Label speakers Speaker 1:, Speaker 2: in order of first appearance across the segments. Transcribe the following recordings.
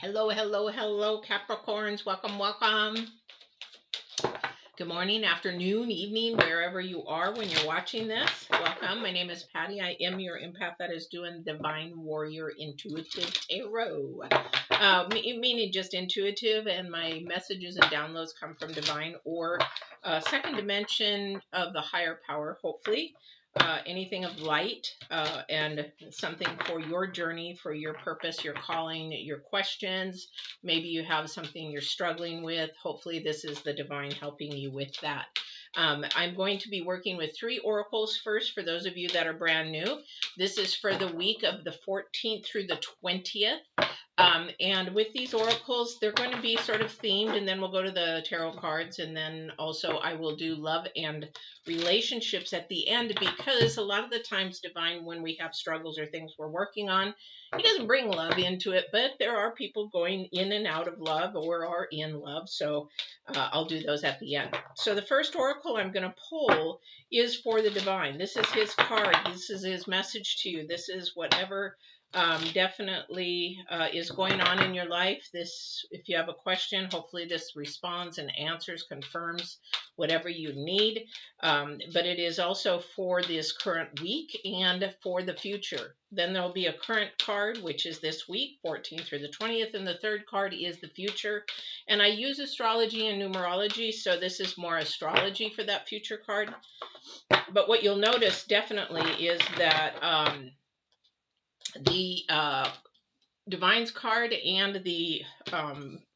Speaker 1: Hello, hello, hello, Capricorns. Welcome, welcome. Good morning, afternoon, evening, wherever you are when you're watching this. Welcome. My name is Patty. I am your empath that is doing Divine Warrior Intuitive Tarot. Meaning just intuitive, and my messages and downloads come from divine or second dimension of the higher power, hopefully. Anything of light and something for your journey, for your purpose, your calling, your questions. Maybe you have something you're struggling with. Hopefully this is the divine helping you with that. I'm going to be working with 3 oracles first for those of you that are brand new. This is for the week of the 14th through the 20th. And with these oracles, they're going to be sort of themed, and then we'll go to the tarot cards, and then also I will do love and relationships at the end, because a lot of the times divine, when we have struggles or things we're working on, he doesn't bring love into it, but there are people going in and out of love or are in love, so I'll do those at the end. So the first oracle I'm going to pull is for the divine. This is his card. This is his message to you. This is whatever definitely is going on in your life. This, if you have a question, hopefully this responds and answers, confirms whatever you need. But it is also for this current week and for the future. Then there'll be a current card, which is this week, 14th through the 20th, and the third card is the future. And I use astrology and numerology, so this is more astrology for that future card. But what you'll notice definitely is that the Divine's card and the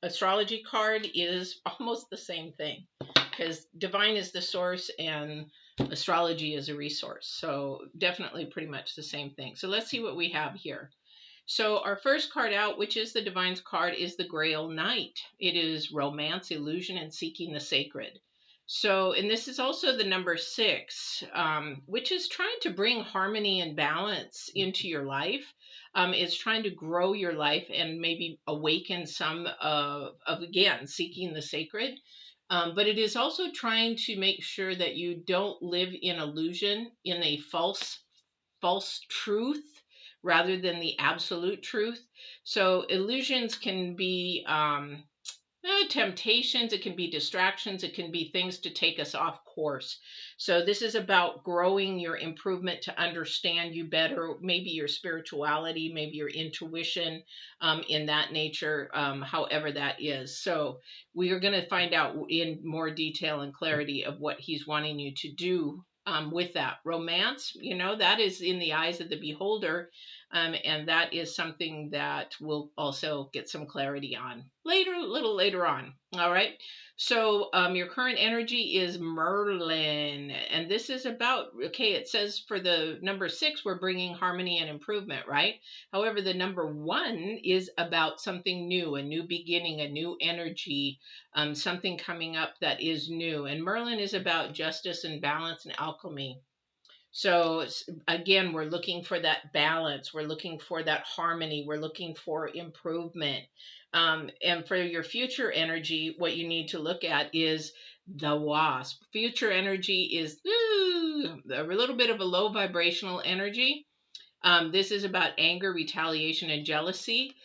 Speaker 1: astrology card is almost the same thing, because Divine is the source and astrology is a resource. So definitely pretty much the same thing. So let's see what we have here. So our first card out, which is the Divine's card, is the Grail Knight. It is romance, illusion, and seeking the sacred. So, and this is also the number 6, which is trying to bring harmony and balance into your life. It's trying to grow your life and maybe awaken some of again, seeking the sacred. But it is also trying to make sure that you don't live in illusion, in a false truth rather than the absolute truth. So illusions can be temptations, it can be distractions, it can be things to take us off course. So this is about growing your improvement to understand you better, maybe your spirituality, maybe your intuition, in that nature, however that is. So we are going to find out in more detail and clarity of what he's wanting you to do with that. Romance, that is in the eyes of the beholder. And that is something that we'll also get some clarity on later, a little later on. All right. So your current energy is Merlin. And this is about, okay, it says for the number 6, we're bringing harmony and improvement, right? However, the number 1 is about something new, a new beginning, a new energy, something coming up that is new. And Merlin is about justice and balance and alchemy. So again, we're looking for that balance. We're looking for that harmony. We're looking for improvement. And for your future energy, what you need to look at is the Wasp. Future energy is a little bit of a low vibrational energy. This is about anger, retaliation, and jealousy.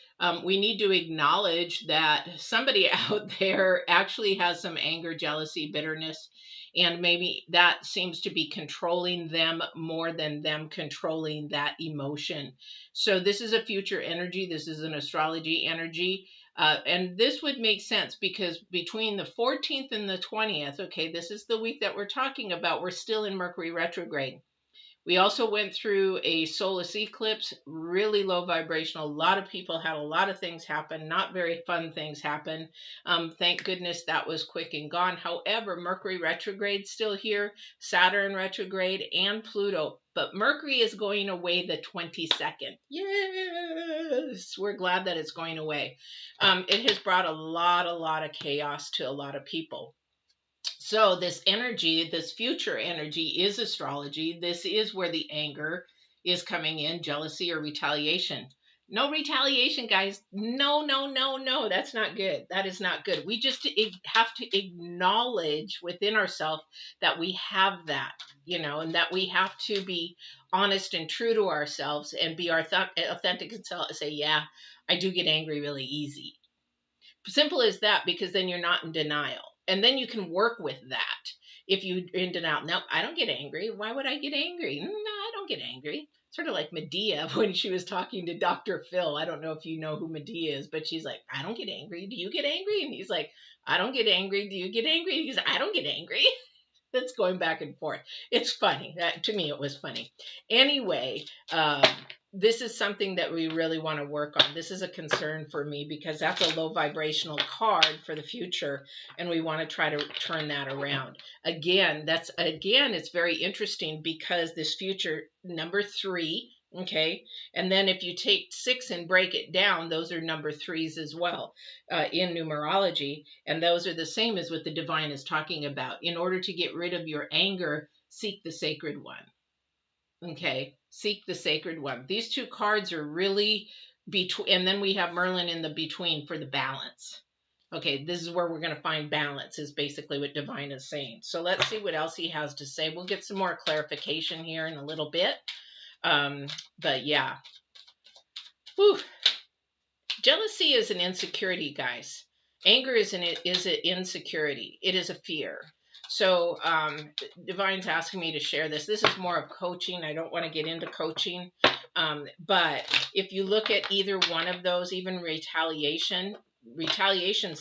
Speaker 1: We need to acknowledge that somebody out there actually has some anger, jealousy, bitterness, and maybe that seems to be controlling them more than them controlling that emotion. So this is a future energy. This is an astrology energy. And this would make sense because between the 14th and the 20th, okay, this is the week that we're talking about, we're still in Mercury retrograde. We also went through a solar eclipse, really low vibrational. A lot of people had a lot of things happen, not very fun things happen. Thank goodness that was quick and gone. However, Mercury retrograde still here, Saturn retrograde, and Pluto. But Mercury is going away the 22nd. Yes, we're glad that it's going away. It has brought a lot of chaos to a lot of people. So this energy, this future energy is astrology. This is where the anger is coming in, jealousy or retaliation. No retaliation, guys. No, no, no, no. That's not good. That is not good. We just have to acknowledge within ourselves that we have that, and that we have to be honest and true to ourselves and be our authentic self. Say, yeah, I do get angry really easy. Simple as that, because then you're not in denial. And then you can work with that. If you're in denial, no, I don't get angry. Why would I get angry? No, I don't get angry. Sort of like Medea when she was talking to Dr. Phil. I don't know if you know who Medea is, but she's like, I don't get angry. Do you get angry? And he's like, I don't get angry. Do you get angry? He's like, I don't get angry. That's going back and forth. It's funny. To me, it was funny. Anyway, this is something that we really want to work on. This is a concern for me because that's a low vibrational card for the future, and we want to try to turn that around. Again, it's very interesting because this future number 3. Okay. And then if you take 6 and break it down, those are number 3s as well in numerology. And those are the same as what the divine is talking about. In order to get rid of your anger, seek the sacred one. Okay. Seek the sacred one. These 2 cards are really between. And then we have Merlin in the between for the balance. Okay, this is where we're going to find balance, is basically what divine is saying. So let's see what else he has to say. We'll get some more clarification here in a little bit. But yeah. Whew. Jealousy is an insecurity, guys. Anger is an insecurity. It is a fear. So Divine's asking me to share this. This is more of coaching. I don't want to get into coaching. But if you look at either one of those, even retaliation's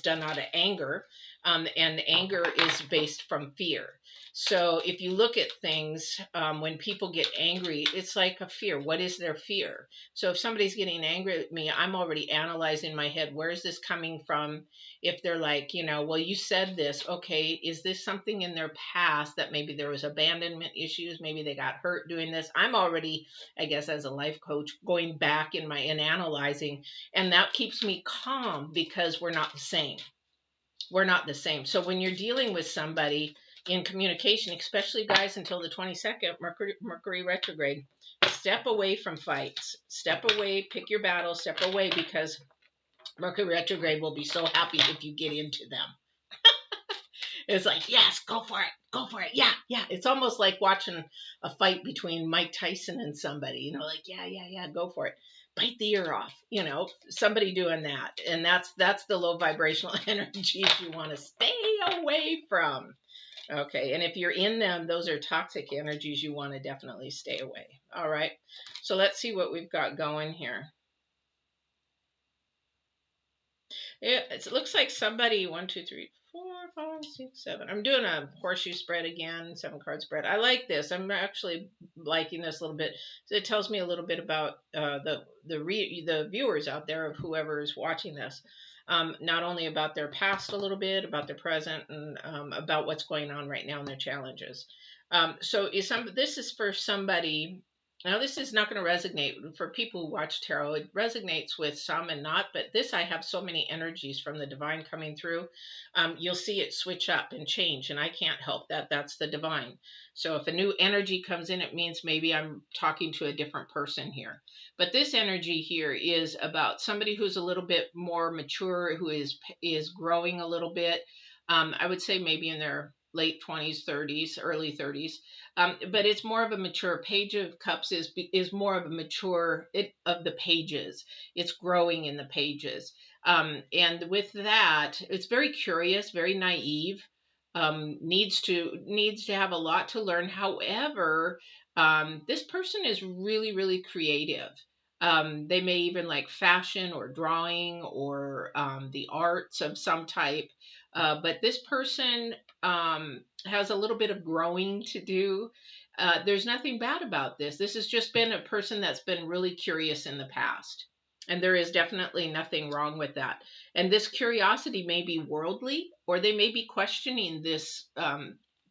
Speaker 1: done out of anger. And anger is based from fear. So if you look at things, when people get angry, it's like a fear. What is their fear? So if somebody's getting angry at me, I'm already analyzing in my head, where is this coming from? If they're like, well, you said this, okay, is this something in their past that maybe there was abandonment issues? Maybe they got hurt doing this. I'm already, I guess, as a life coach, going back and analyzing, and that keeps me calm because we're not the same. We're not the same. So when you're dealing with somebody in communication, especially guys until the 22nd, Mercury retrograde, step away from fights. Step away, pick your battle, step away, because Mercury retrograde will be so happy if you get into them. It's like, yes, go for it. Go for it. Yeah, yeah. It's almost like watching a fight between Mike Tyson and somebody, like, yeah, go for it. Bite the ear off, somebody doing that. And that's the low vibrational energies you want to stay away from. Okay. And if you're in them, those are toxic energies you want to definitely stay away. All right. So let's see what we've got going here. It looks like somebody, 1, 2, 3, 4, 5, 6, 7. I'm doing a horseshoe spread again, 7-card spread. I like this. I'm actually liking this a little bit. It tells me a little bit about the viewers out there, of whoever is watching this. Not only about their past a little bit, about their present, and about what's going on right now and their challenges. So this is for somebody. Now, this is not going to resonate for people who watch tarot. It resonates with some and not, but this, I have so many energies from the divine coming through. You'll see it switch up and change, and I can't help that. That's the divine. So if a new energy comes in, it means maybe I'm talking to a different person here. But this energy here is about somebody who's a little bit more mature, who is growing a little bit. I would say maybe in their late 20s, 30s, early 30s. But it's more of a mature. Page of Cups is more of a mature of the pages. It's growing in the pages. And with that, it's very curious, very naive, needs to have a lot to learn. However, this person is really, really creative. They may even like fashion or drawing or the arts of some type. But this person has a little bit of growing to do. There's nothing bad about this. This has just been a person that's been really curious in the past. And there is definitely nothing wrong with that. And this curiosity may be worldly, or they may be questioning this,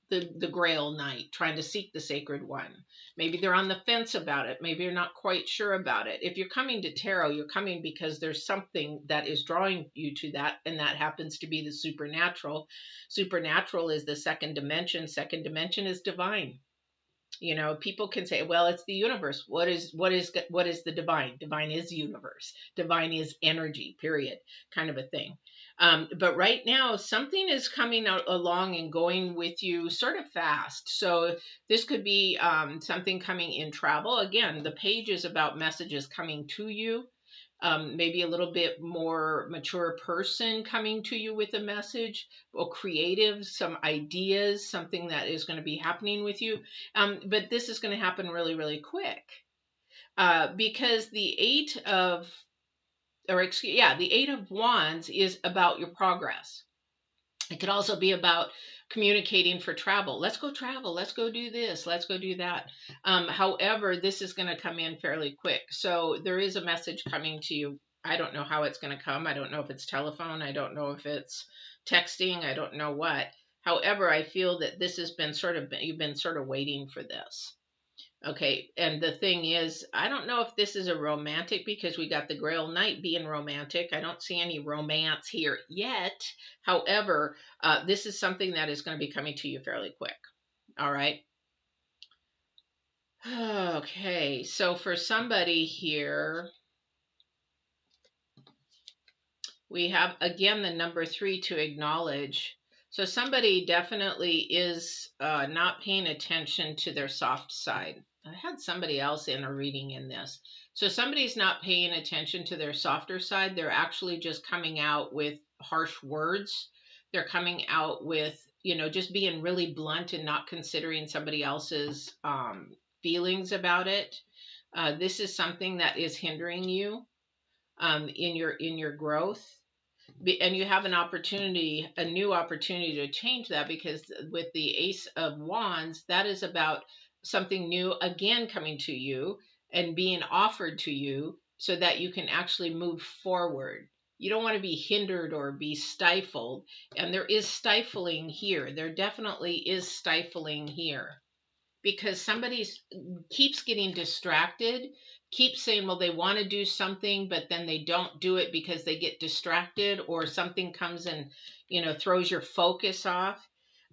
Speaker 1: the Grail Knight, trying to seek the sacred one. Maybe they're on the fence about it. Maybe you're not quite sure about it. If you're coming to tarot, you're coming because there's something that is drawing you to that, and that happens to be the supernatural. Supernatural is the second dimension. Second dimension is divine. You know, people can say, well, it's the universe. What is the divine? Divine is universe. Divine is energy, period, kind of a thing. But right now, something is coming out along and going with you sort of fast. So this could be something coming in travel. Again, the page is about messages coming to you. Maybe a little bit more mature person coming to you with a message, or creative, some ideas, something that is going to be happening with you. But this is going to happen really, really quick, because the Eight of Wands is about your progress. It could also be about communicating for travel. Let's go travel. Let's go do this. Let's go do that. However, this is going to come in fairly quick. So there is a message coming to you. I don't know how it's going to come. I don't know if it's telephone. I don't know if it's texting. I don't know what. However, I feel that this has been you've been sort of waiting for this. Okay, and the thing is, I don't know if this is a romantic, because we got the Grail Knight being romantic. I don't see any romance here yet. However, this is something that is going to be coming to you fairly quick. All right. Okay, so for somebody here, we have again the number 3 to acknowledge. So somebody definitely is not paying attention to their soft side. I had somebody else in a reading in this. So somebody's not paying attention to their softer side. They're actually just coming out with harsh words. They're coming out with, just being really blunt and not considering somebody else's feelings about it. This is something that is hindering you in your growth. And you have a new opportunity to change that, because with the Ace of Wands, that is about something new again coming to you and being offered to you, so that you can actually move forward. You don't want to be hindered or be stifled. And there is stifling here. There definitely is stifling here, because somebody keeps getting distracted, keeps saying, well, they want to do something, but then they don't do it because they get distracted, or something comes and, throws your focus off.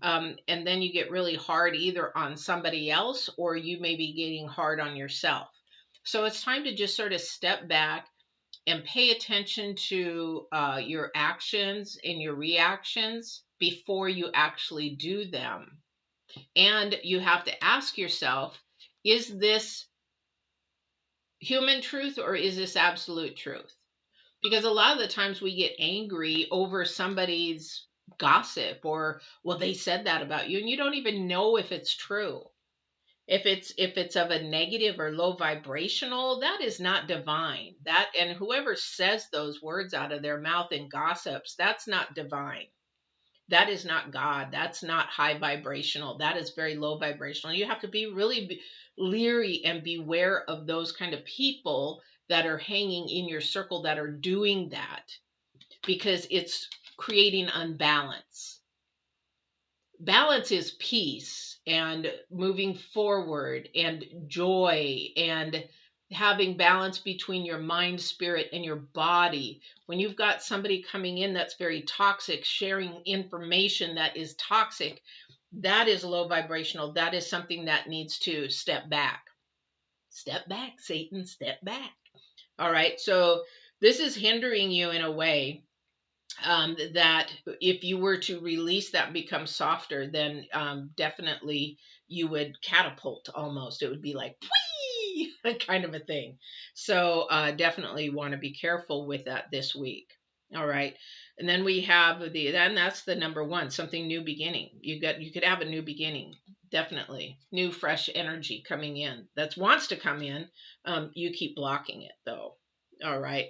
Speaker 1: And then you get really hard either on somebody else, or you may be getting hard on yourself. So it's time to just sort of step back and pay attention to your actions and your reactions before you actually do them. And you have to ask yourself, is this human truth or is this absolute truth? Because a lot of the times we get angry over somebody's gossip, or, well, they said that about you, and you don't even know if it's true. If it's of a negative or low vibrational, that is not divine. And whoever says those words out of their mouth and gossips, that's not divine. That is not God. That's not high vibrational. That is very low vibrational. You have to be really leery and beware of those kind of people that are hanging in your circle that are doing that, because it's creating unbalance. Balance is peace and moving forward and joy and having balance between your mind, spirit, and your body. When you've got somebody coming in that's very toxic, sharing information that is toxic, that is low vibrational. That is something that needs to step back. Step back, Satan, step back. All right, so this is hindering you in a way that if you were to release that and become softer, then definitely you would catapult almost. It would be like, whee, kind of a thing. So definitely want to be careful with that this week. All right. And then we have then that's the number 1, something new beginning. You could have a new beginning. Definitely new, fresh energy coming in that wants to come in. You keep blocking it though. All right.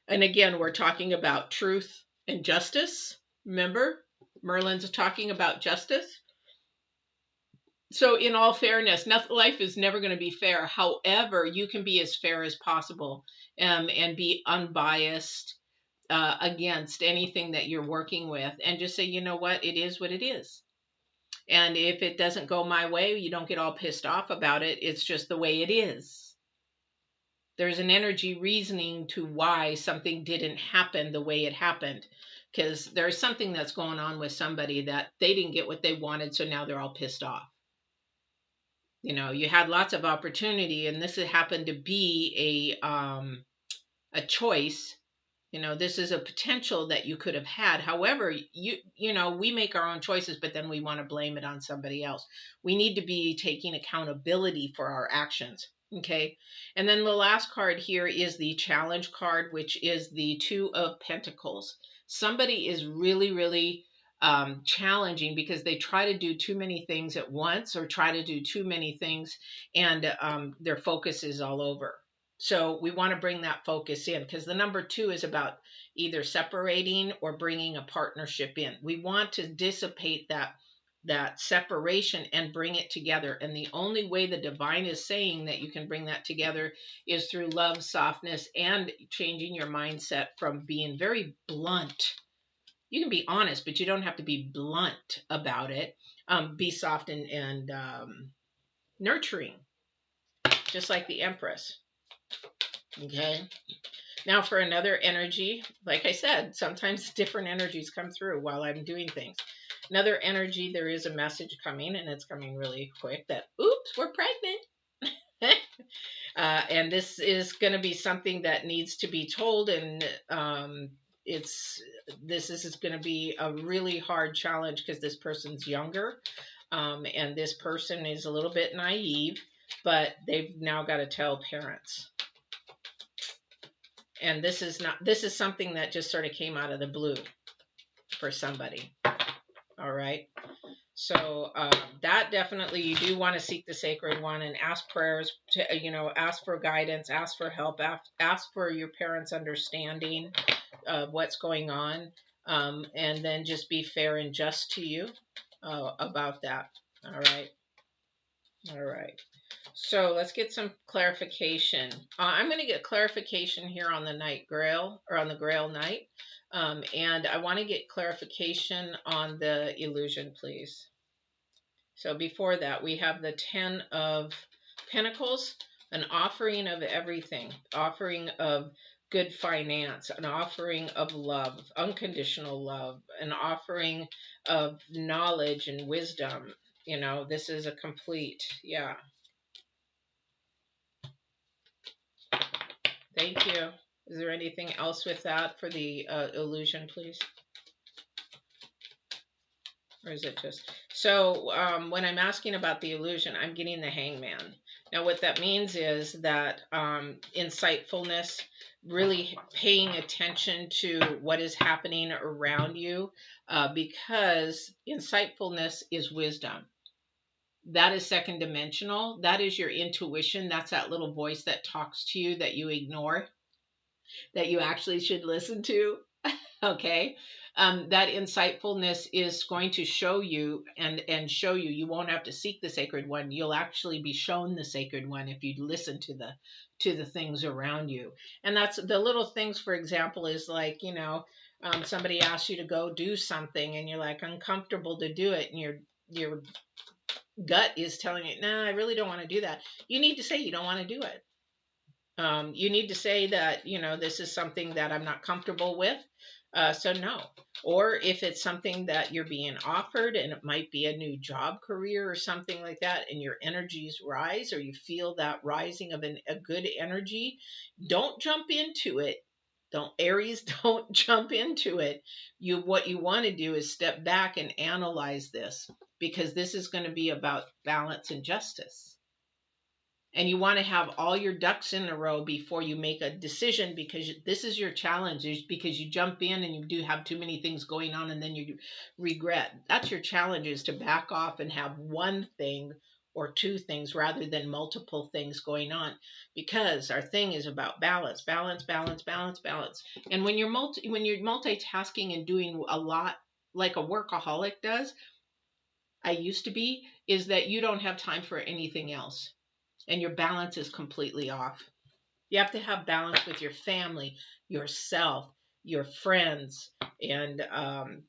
Speaker 1: And again, we're talking about truth and justice. Remember, Merlin's talking about justice. So in all fairness, life is never going to be fair. However, you can be as fair as possible, and be unbiased against anything that you're working with, and just say, you know what, it is what it is. And if it doesn't go my way, you don't get all pissed off about it. It's just the way it is. There's an energy reasoning to why something didn't happen the way it happened, because there's something that's going on with somebody that they didn't get what they wanted, so now they're all pissed off. You know, you had lots of opportunity, and this happened to be a choice. You know, this is a potential that you could have had. However, you know, we make our own choices, but then we want to blame it on somebody else. We need to be taking accountability for our actions. Okay. And then the last card here is the challenge card, which is the Two of Pentacles. Somebody is really, really challenging because they try to do too many things at once, or try to do too many things, and their focus is all over. So we want to bring that focus in, because the number 2 is about either separating or bringing a partnership in. We want to dissipate that separation and bring it together. And the only way the divine is saying that you can bring that together is through love, softness, and changing your mindset from being very blunt. You can be honest, but you don't have to be blunt about it. Be soft and nurturing, just like the Empress. Okay. Now for another energy, like I said, sometimes different energies come through while I'm doing things. Another energy, there is a message coming, and it's coming really quick that, oops, we're pregnant. And this is going to be something that needs to be told, and this is going to be a really hard challenge because this person's younger, and this person is a little bit naive, but they've now got to tell parents. And this is something that just sort of came out of the blue for somebody. All right. So that definitely, you do want to seek the sacred one and ask prayers, to, you know, ask for guidance, ask for help, ask for your parents' understanding of what's going on, and then just be fair and just to you about that. All right. All right. So let's get some clarification. I'm going to get clarification here on the Night Grail, or on the Grail Night. And I want to get clarification on the illusion, please. So before that, we have the 10 of Pentacles, an offering of everything, offering of good finance, an offering of love, unconditional love, an offering of knowledge and wisdom. You know, this is a complete, yeah. Thank you. Is there anything else with that for the illusion, please? Or is it just... So when I'm asking about the illusion, I'm getting the Hangman. Now what that means is that insightfulness, really paying attention to what is happening around you, because insightfulness is wisdom. That is second dimensional. That is your intuition. That's that little voice that talks to you that you ignore, that you actually should listen to. Okay. That insightfulness is going to show you and show you. You won't have to seek the sacred one. You'll actually be shown the sacred one if you listen to the things around you. And that's the little things. For example, is like, you know, somebody asks you to go do something, and you're like uncomfortable to do it, and your gut is telling you, nah, I really don't want to do that. You need to say you don't want to do it. You need to say that, you know, this is something that I'm not comfortable with. So no. Or if it's something that you're being offered, and it might be a new job career or something like that, and your energies rise, or you feel that rising of a good energy, don't jump into it. Aries, don't jump into it. What you want to do is step back and analyze this, because this is going to be about balance and justice. And you want to have all your ducks in a row before you make a decision, because this is your challenge, is because you jump in and you do have too many things going on, and then you regret. That's your challenge, is to back off and have one thing or two things rather than multiple things going on, because our thing is about balance, balance, balance, balance, balance. And when you're multitasking and doing a lot like a workaholic does, I used to be, is that you don't have time for anything else. And your balance is completely off. You have to have balance with your family, yourself, your friends, and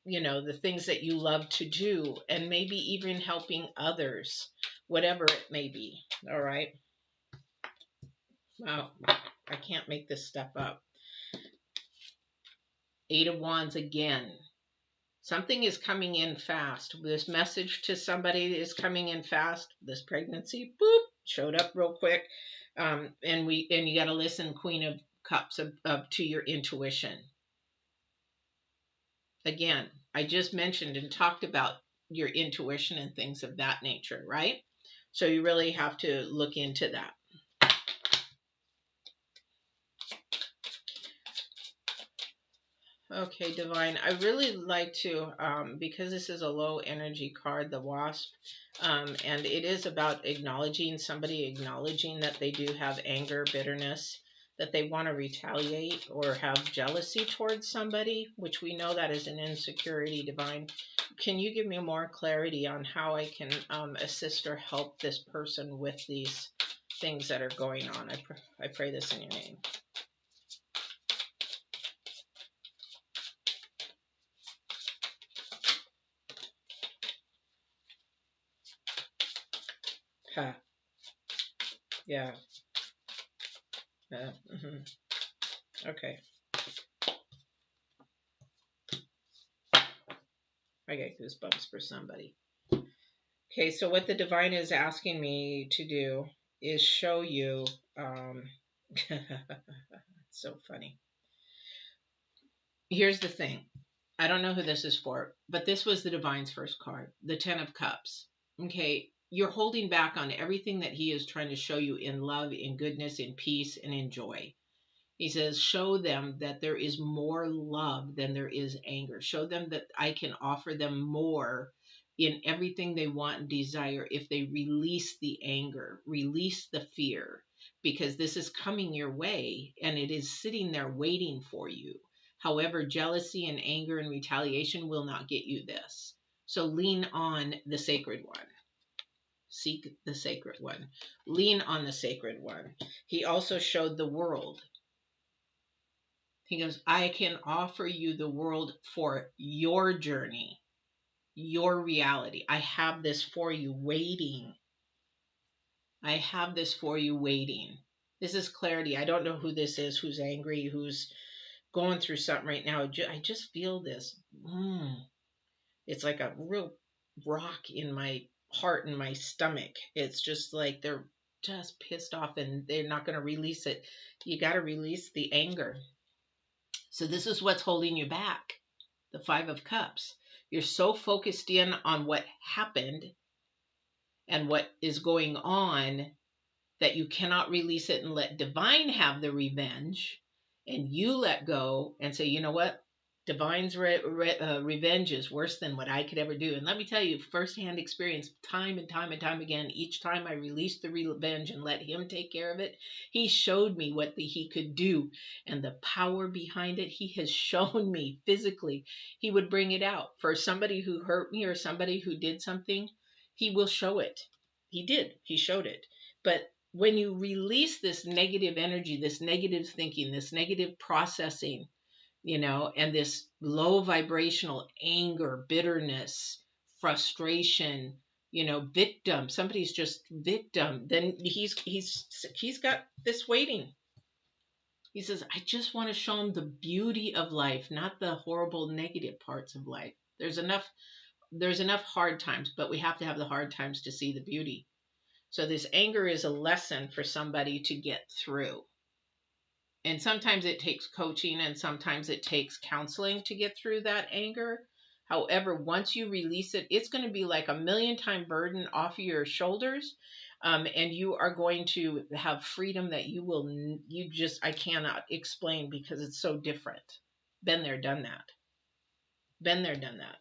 Speaker 1: you know, the things that you love to do, and maybe even helping others, whatever it may be. All right. Wow, I can't make this stuff up. 8 of Wands again. Something is coming in fast. This message to somebody is coming in fast. This pregnancy, boop, showed up real quick. And you got to listen, Queen of Cups, to your intuition. Again, I just mentioned and talked about your intuition and things of that nature, right? So you really have to look into that. Okay, Divine. I really like to, because this is a low energy card, the Wasp, and it is about acknowledging somebody, acknowledging that they do have anger, bitterness, that they want to retaliate or have jealousy towards somebody, which we know that is an insecurity, Divine. Can you give me more clarity on how I can assist or help this person with these things that are going on? I pray this in your name. Huh. Yeah. Okay. I get goosebumps for somebody. Okay, so what the divine is asking me to do is show you. It's so funny. Here's the thing. I don't know who this is for, but this was the divine's first card, the Ten of Cups. Okay, you're holding back on everything that he is trying to show you in love, in goodness, in peace, and in joy. He says, show them that there is more love than there is anger. Show them that I can offer them more in everything they want and desire if they release the anger, release the fear, because this is coming your way and it is sitting there waiting for you. However, jealousy and anger and retaliation will not get you this. So lean on the sacred one. Seek the sacred one. Lean on the sacred one. He also showed the world. He goes, I can offer you the world for your journey, your reality. I have this for you waiting. I have this for you waiting. This is clarity. I don't know who this is, who's angry, who's going through something right now. I just feel this. It's like a real rock in my heart and my stomach. It's just like they're just pissed off and they're not going to release it. You got to release the anger. So this is what's holding you back. The Five of Cups. You're so focused in on what happened and what is going on that you cannot release it and let divine have the revenge, and you let go and say, you know what? Divine's revenge is worse than what I could ever do. And let me tell you, firsthand experience, time and time and time again, each time I released the revenge and let him take care of it, he showed me what he could do. And the power behind it, he has shown me physically. He would bring it out. For somebody who hurt me or somebody who did something, he will show it. He did. He showed it. But when you release this negative energy, this negative thinking, this negative processing, and this low vibrational anger, bitterness, frustration, victim, somebody's just victim, then he's got this waiting. He says, I just want to show him the beauty of life, not the horrible negative parts of life. There's enough hard times, but we have to have the hard times to see the beauty. So this anger is a lesson for somebody to get through. And sometimes it takes coaching and sometimes it takes counseling to get through that anger. However, once you release it, it's going to be like a 1,000,000-time burden off of your shoulders. And you are going to have freedom that I cannot explain because it's so different. Been there, done that. Been there, done that.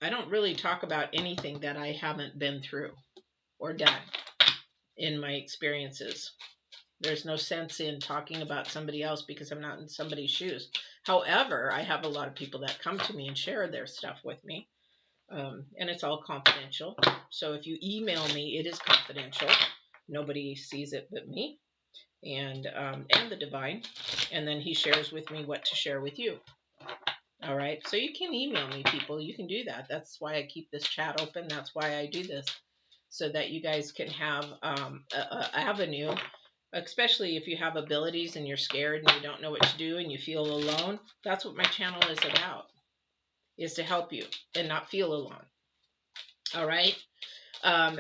Speaker 1: I don't really talk about anything that I haven't been through or done in my experiences. There's no sense in talking about somebody else because I'm not in somebody's shoes. However, I have a lot of people that come to me and share their stuff with me. And it's all confidential. So if you email me, it is confidential. Nobody sees it but me and the divine. And then he shares with me what to share with you. All right. So you can email me, people. You can do that. That's why I keep this chat open. That's why I do this. So that you guys can have an avenue, especially if you have abilities and you're scared and you don't know what to do and you feel alone. That's what my channel is about. is to help you and not feel alone. All right.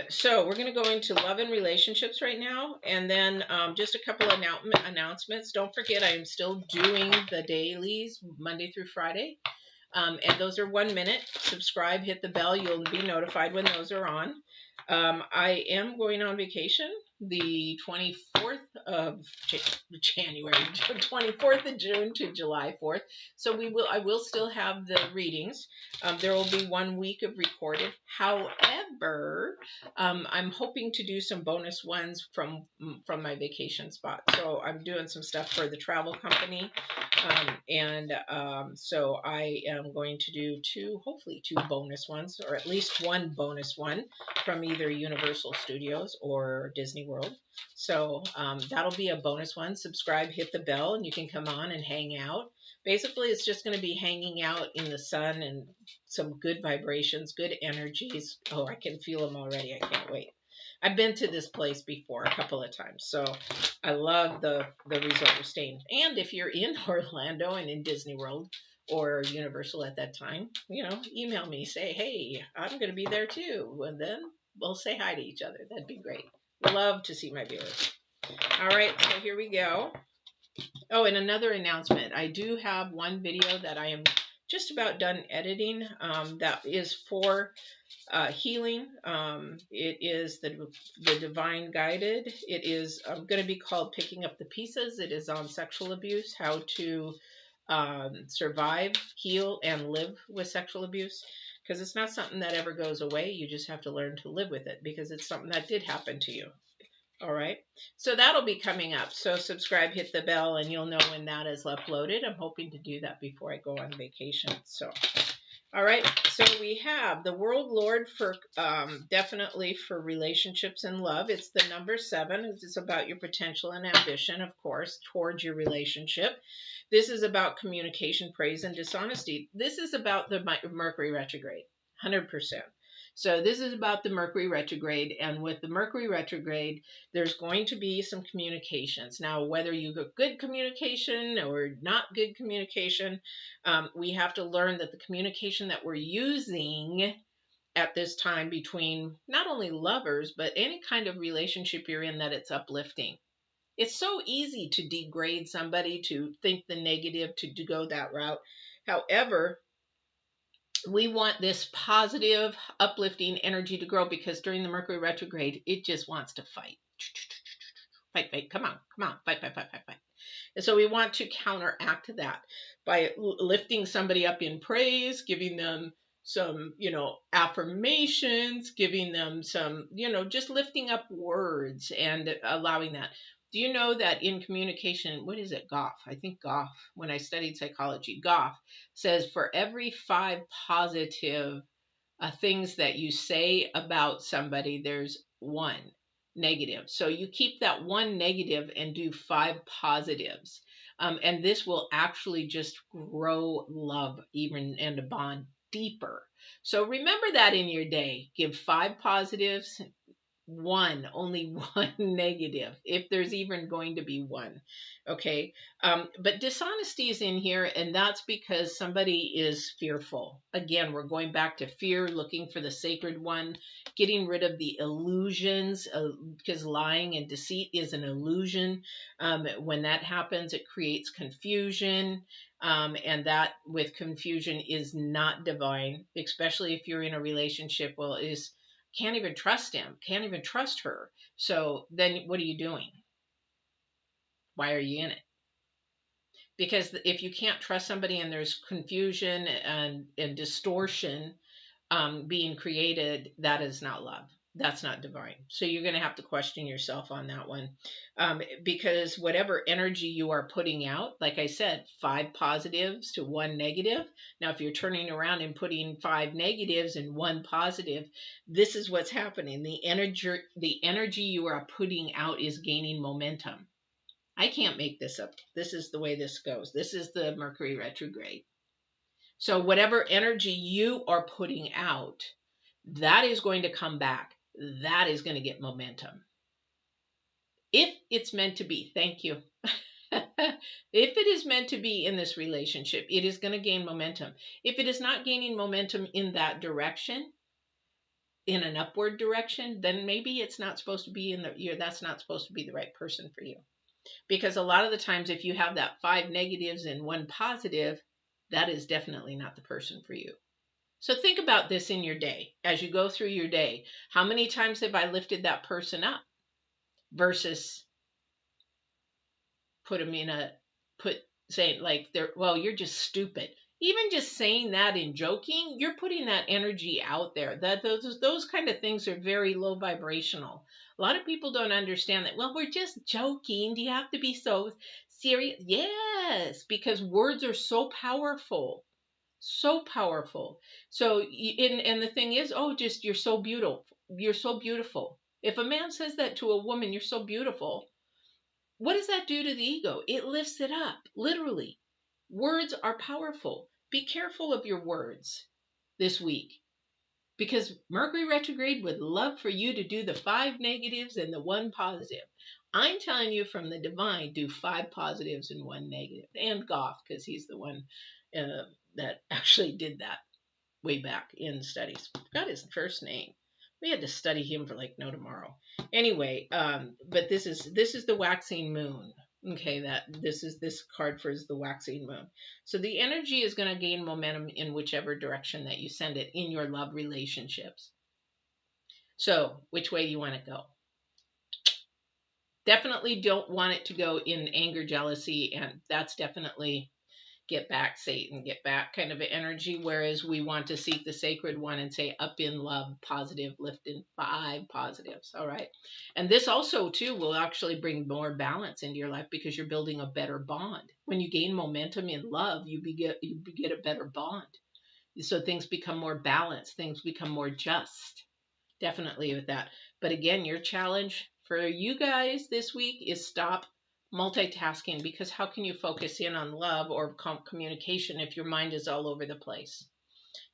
Speaker 1: So we're going to go into love and relationships right now, and then just a couple of announcements. Don't forget, I am still doing the dailies Monday through Friday, and those are 1 minute. Subscribe, hit the bell. You'll be notified when those are on. I am going on vacation the 24th of January, 24th of June to July 4th. So I will still have the readings. There will be 1 week of recorded. However, I'm hoping to do some bonus ones from my vacation spot. So I'm doing some stuff for the travel company. So I am going to do hopefully two bonus ones, or at least 1 bonus one from either Universal Studios or Disney World. So that'll be a bonus one. Subscribe, hit the bell, and you can come on and hang out. Basically, it's just going to be hanging out in the sun and some good vibrations, good energies. Oh, I can feel them already. I can't wait. I've been to this place before a couple of times, so I love the resort we're staying. And if you're in Orlando and in Disney World or Universal at that time, email me, say, hey, I'm going to be there too, and then we'll say hi to each other. That'd be great. Love to see my viewers. All right, so here we go. Oh, and another announcement. I do have 1 video that I am just about done editing that is for healing. It is the Divine Guided. It is going to be called Picking Up the Pieces. It is on sexual abuse, how to survive, heal, and live with sexual abuse. Because it's not something that ever goes away. You just have to learn to live with it, because it's something that did happen to you. All right. So that'll be coming up. So subscribe, hit the bell, and you'll know when that is uploaded. I'm hoping to do that before I go on vacation. So, all right. So we have the World Lord for definitely for relationships and love. It's the number 7. It's about your potential and ambition, of course, towards your relationship. This is about communication, praise, and dishonesty. This is about the Mercury retrograde, 100%. So this is about the Mercury retrograde, and with the Mercury retrograde, there's going to be some communications. Now, whether you get good communication or not good communication, we have to learn that the communication that we're using at this time between not only lovers, but any kind of relationship you're in, that it's uplifting. It's so easy to degrade somebody, to think the negative, to go that route. However, we want this positive, uplifting energy to grow, because during the Mercury retrograde, it just wants to fight. Fight. Come on. Fight. And so we want to counteract that by lifting somebody up in praise, giving them some, affirmations, giving them some, just lifting up words and allowing that. Do you know that in communication, what is it, Goff? I think Goff, when I studied psychology, Goff says for every 5 positive things that you say about somebody, there's 1 negative. So you keep that 1 negative and do 5 positives. And this will actually just grow love even and a bond deeper. So remember that in your day. Give 5 positives, only one negative, if there's even going to be one. Okay. But dishonesty is in here, and that's because somebody is fearful. Again, we're going back to fear, looking for the sacred one, getting rid of the illusions, because lying and deceit is an illusion. When that happens, it creates confusion. And that with confusion is not divine, especially if you're in a relationship. Well, is can't even trust him, can't even trust her. So then what are you doing? Why are you in it? Because if you can't trust somebody and there's confusion and distortion being created, that is not love. That's not divine. So you're going to have to question yourself on that one. Because whatever energy you are putting out, like I said, 5 positives to 1 negative. Now, if you're turning around and putting 5 negatives and 1 positive, this is what's happening. The energy you are putting out is gaining momentum. I can't make this up. This is the way this goes. This is the Mercury retrograde. So whatever energy you are putting out, that is going to come back. That is going to get momentum. If it's meant to be. Thank you. If If it is meant to be in this relationship, it is going to gain momentum. If it is not gaining momentum in that direction, in an upward direction, then maybe it's not supposed to be in the year. That's not supposed to be the right person for you. Because a lot of the times, if you have that 5 negatives and 1 positive, that is definitely not the person for you. So think about this in your day. As you go through your day, how many times have I lifted that person up versus put them in a, saying like, they're, well, you're just stupid. Even just saying that in joking, you're putting that energy out there. That those kind of things are very low vibrational. A lot of people don't understand that. Well, we're just joking. Do you have to be so serious? Yes, because words are so powerful. So powerful. So and the thing is, oh, just you're so beautiful. You're so beautiful. If a man says that to a woman, you're so beautiful, what does that do to the ego? It lifts it up, literally. Words are powerful. Be careful of your words this week, because Mercury retrograde would love for you to do the 5 negatives and the 1 positive. I'm telling you from the divine, do 5 positives and 1 negative. And Goff, because he's the one that actually did that way back in studies. Forgot his first name. We had to study him for like no tomorrow. Anyway, but this is the waxing moon. Okay, that this card for is the waxing moon. So the energy is going to gain momentum in whichever direction that you send it in your love relationships. So which way do you want to go? Definitely don't want it to go in anger, jealousy, and that's definitely get back Satan, get back kind of an energy, whereas we want to seek the sacred one and say up in love, positive, lift in 5 positives. All right. And this also too will actually bring more balance into your life because you're building a better bond. When you gain momentum in love, you get a better bond. So things become more balanced, things become more just. Definitely with that. But again, your challenge for you guys this week is stop multitasking, because how can you focus in on love or communication if your mind is all over the place?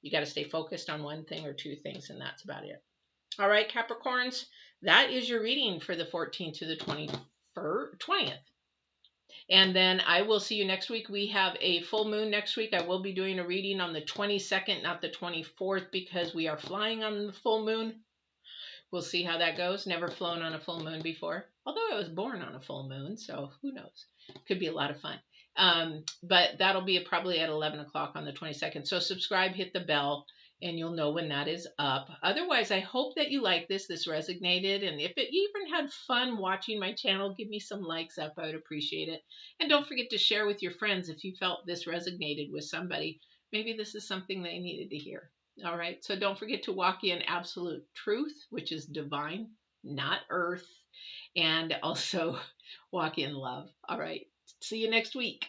Speaker 1: You got to stay focused on one thing or 2 things, and that's about it. All right, Capricorns, that is your reading for the 14th to the 20th. And then I will see you next week. We have a full moon next week. I will be doing a reading on the 22nd, not the 24th, because we are flying on the full moon. We'll see how that goes. Never flown on a full moon before. Although I was born on a full moon, so who knows? Could be a lot of fun. But that'll be probably at 11 o'clock on the 22nd. So subscribe, hit the bell, and you'll know when that is up. Otherwise, I hope that you like this. This resonated. And if it even had fun watching my channel, give me some likes up. I would appreciate it. And don't forget to share with your friends if you felt this resonated with somebody. Maybe this is something they needed to hear. All right. So don't forget to walk in absolute truth, which is divine, not earth, and also walk in love. All right. See you next week.